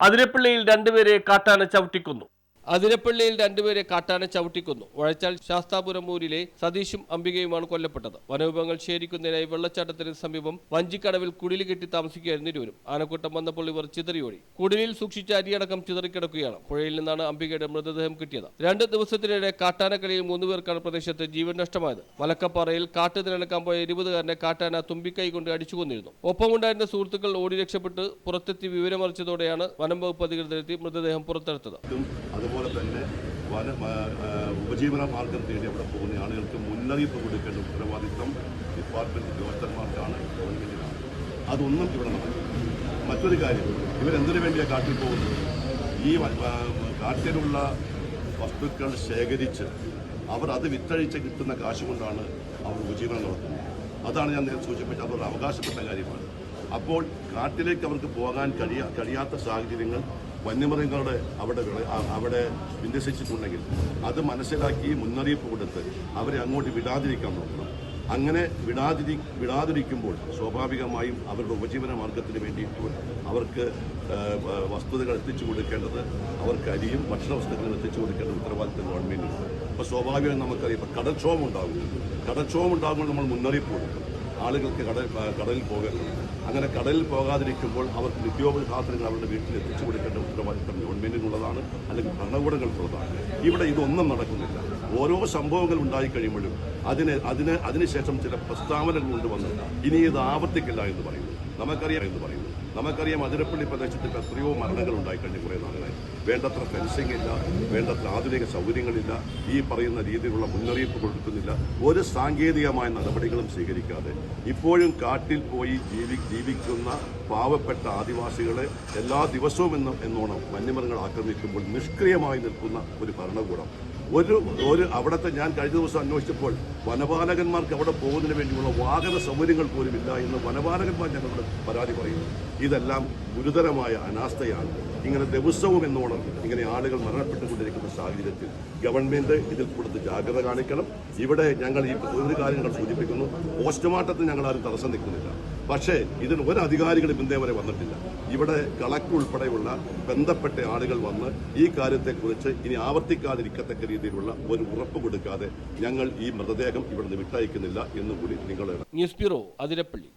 അതിരപ്പള്ളിയിൽ രണ്ടുപേരെ കാട്ടാന ചവിട്ടിക്കൊന്നു. വഴച്ചാൽ ശാസ്താപുരമൂരിലെ സതീഷും അംബികയുമാണ് കൊല്ലപ്പെട്ടത്. വനവിഭവങ്ങൾ ശേഖരിക്കുന്നതിനായി വെള്ളച്ചാട്ടത്തിന് സമീപം വഞ്ചിക്കടവിൽ കുടിൽ കെട്ടി താമസിക്കുകയായിരുന്നു ഇരുവരും. ആനക്കൂട്ടം വന്നപ്പോൾ ഇവർ ചിതറിയോടി. കുടിലിൽ സൂക്ഷിച്ച അരിയടക്കം ചിതറിക്കിടക്കുകയാണ്. പുഴയിൽ നിന്നാണ് അംബികയുടെ മൃതദേഹം കിട്ടിയത്. 2 ദിവസത്തിനിടെ കാട്ടാനക്കളിയിൽ 3 പേർക്കാണ് പ്രദേശത്ത് ജീവൻ നഷ്ടമായത്. മലക്കപ്പാറയിൽ കാട്ടുതിരക്കാൻ പോയ 20-കാരനെ കാട്ടാന തുമ്പിക്കൈ കൊണ്ട് അടിച്ചു കൊന്നിരുന്നു. ഒപ്പമുണ്ടായിരുന്ന സുഹൃത്തുക്കൾ ഓടി രക്ഷപ്പെട്ട് പുറത്തെത്തി വിവരമറിച്ചതോടെയാണ് വനം വകുപ്പ് അധികൃതരെത്തി മൃതദേഹം പുറത്തെടുത്തത്. അതുപോലെ തന്നെ ഉപജീവന മാർഗം തേടി അവിടെ പോകുന്ന ആളുകൾക്ക് മുന്നറിയിപ്പ് കൊടുക്കേണ്ട ഉത്തരവാദിത്വം ഡിപ്പാർട്ട്മെന്റ് ഉദ്യോഗസ്ഥന്മാർക്കാണ്, ഗവൺമെന്റിനാണ്. അതൊന്നും ഇവിടെ നടക്കും. മറ്റൊരു കാര്യം, ഇവരെന്തിനു വേണ്ടിയാണ് കാട്ടിൽ പോകുന്നത്? ഈ കാട്ടിലുള്ള വസ്തുക്കൾ ശേഖരിച്ച് അവർ അത് വിറ്റഴിച്ച് കിട്ടുന്ന കാശ് കൊണ്ടാണ് അവർ ഉപജീവനം നടത്തുന്നത്. അതാണ് ഞാൻ നേരത്തെ സൂചിപ്പിച്ചത്. അതൊരു അവകാശപ്പെട്ട കാര്യമാണ്. അപ്പോൾ കാട്ടിലേക്ക് അവർക്ക് പോകാൻ കഴിയാത്ത സാഹചര്യങ്ങൾ വന്യമൃഗങ്ങളുടെ അവിടെ വിന്യസിച്ചിട്ടുണ്ടെങ്കിൽ അത് മനസ്സിലാക്കി മുന്നറിയിപ്പ് കൊടുത്ത് അവരെ അങ്ങോട്ട് വിടാതിരിക്കാൻ നോക്കണം. അങ്ങനെ വിടാതിരിക്കുമ്പോൾ സ്വാഭാവികമായും അവരുടെ ഉപജീവന മാർഗത്തിന് വേണ്ടിയിട്ട് അവർക്ക് വസ്തുതകൾ എത്തിച്ചു കൊടുക്കേണ്ടത്, അവർക്ക് അരിയും ഭക്ഷണ വസ്തുക്കളും എത്തിച്ചു കൊടുക്കേണ്ട ഉത്തരവാദിത്വം ഗവൺമെൻറ്റിനുണ്ട്. അപ്പോൾ സ്വാഭാവികം നമുക്കറിയാം, ഇപ്പോൾ കടൽക്ഷോഭം ഉണ്ടാകുമ്പോൾ നമ്മൾ മുന്നറിയിപ്പ് കൊടുക്കും. ആളുകൾക്ക് കടലിൽ പോകരുത്. അങ്ങനെ കടലിൽ പോകാതിരിക്കുമ്പോൾ അവർക്ക് നിത്യോപഹാരങ്ങൾ അവരുടെ വീട്ടിൽ എത്തിച്ചു കൊടുക്കേണ്ട ഉത്തരവാദിത്തം ഗവൺമെൻറ്റിനുള്ളതാണ്, അല്ലെങ്കിൽ ഭരണകൂടങ്ങൾക്കുള്ളതാണ്. ഇവിടെ ഇതൊന്നും നടക്കുന്നില്ല. ഓരോ സംഭവങ്ങൾ ഉണ്ടായിക്കഴിയുമ്പോഴും അതിനുശേഷം ചില പ്രസ്താവനകൾ കൊണ്ടുവന്ന് ഇനി ഇത് ആവർത്തിക്കില്ല എന്ന് പറയുന്നു. നമുക്കറിയാം അതിരപ്പള്ളി പ്രദേശത്ത് എത്രയോ മരണങ്ങൾ ഉണ്ടായിക്കഴിഞ്ഞ കുറേ നാളുകളായി. വേണ്ടത്ര ഫെൻസിംഗ് ഇല്ല, വേണ്ടത്ര ആധുനിക സൗകര്യങ്ങളില്ല, ഈ പറയുന്ന രീതിയിലുള്ള മുന്നറിയിപ്പ് കൊടുക്കുന്നില്ല. ഒരു സാങ്കേതികമായ നടപടികളും സ്വീകരിക്കാതെ ഇപ്പോഴും കാട്ടിൽ പോയി ജീവിക്കുന്ന പാവപ്പെട്ട ആദിവാസികളെ എല്ലാ ദിവസവും എന്നോണം വന്യമൃഗങ്ങൾ ആക്രമിക്കുമ്പോൾ നിഷ്ക്രിയമായി നിൽക്കുന്ന ഒരു ഭരണകൂടം. അവിടുത്തെ ഞാൻ കഴിഞ്ഞ ദിവസം അന്വേഷിച്ചപ്പോൾ വനപാലകന്മാർക്ക് അവിടെ പോകുന്നതിന് വേണ്ടിയുള്ള വാഹന സൗകര്യങ്ങൾ പോലും ഇല്ല എന്ന് വനപാലകന്മാർ ഞങ്ങളുടെ പരാതി പറയുന്നു. ഇതെല്ലാം ഗുരുതരമായ അനാസ്ഥയാണ്. ഇങ്ങനെ ദിവസവും എന്നോണം ഇങ്ങനെ ആളുകൾ മരണപ്പെട്ടുകൊണ്ടിരിക്കുന്ന സാഹചര്യത്തിൽ ഗവൺമെന്റ് ഇതിൽ കൂടുതൽ ജാഗ്രത കാണിക്കണം. ഇവിടെ ഞങ്ങൾ ഈ ഒരു കാര്യങ്ങൾ സൂചിപ്പിക്കുന്നു. പോസ്റ്റ്മോർട്ടത്തിന് ഞങ്ങൾ ആരും തടസ്സം നിൽക്കുന്നില്ല. പക്ഷേ ഇതിന് ഒരു അധികാരികളും ഇന്നേ വരെ വന്നിട്ടില്ല. ഇവിടെ കളക്ടർ ഉൾപ്പെടെയുള്ള ബന്ധപ്പെട്ട ആളുകൾ വന്ന് ഈ കാര്യത്തെക്കുറിച്ച് ഇനി ആവർത്തിക്കാതിരിക്കത്തക്ക രീതിയിലുള്ള ഒരു ഉറപ്പ് കൊടുക്കാതെ ഞങ്ങൾ ഈ മൃതദേഹം ഇവിടെ നിന്ന് വിട്ടയക്കുന്നില്ല എന്നുകൂടി നിങ്ങളുടെ ന്യൂസ് ബ്യൂറോ, അതിരപ്പള്ളി.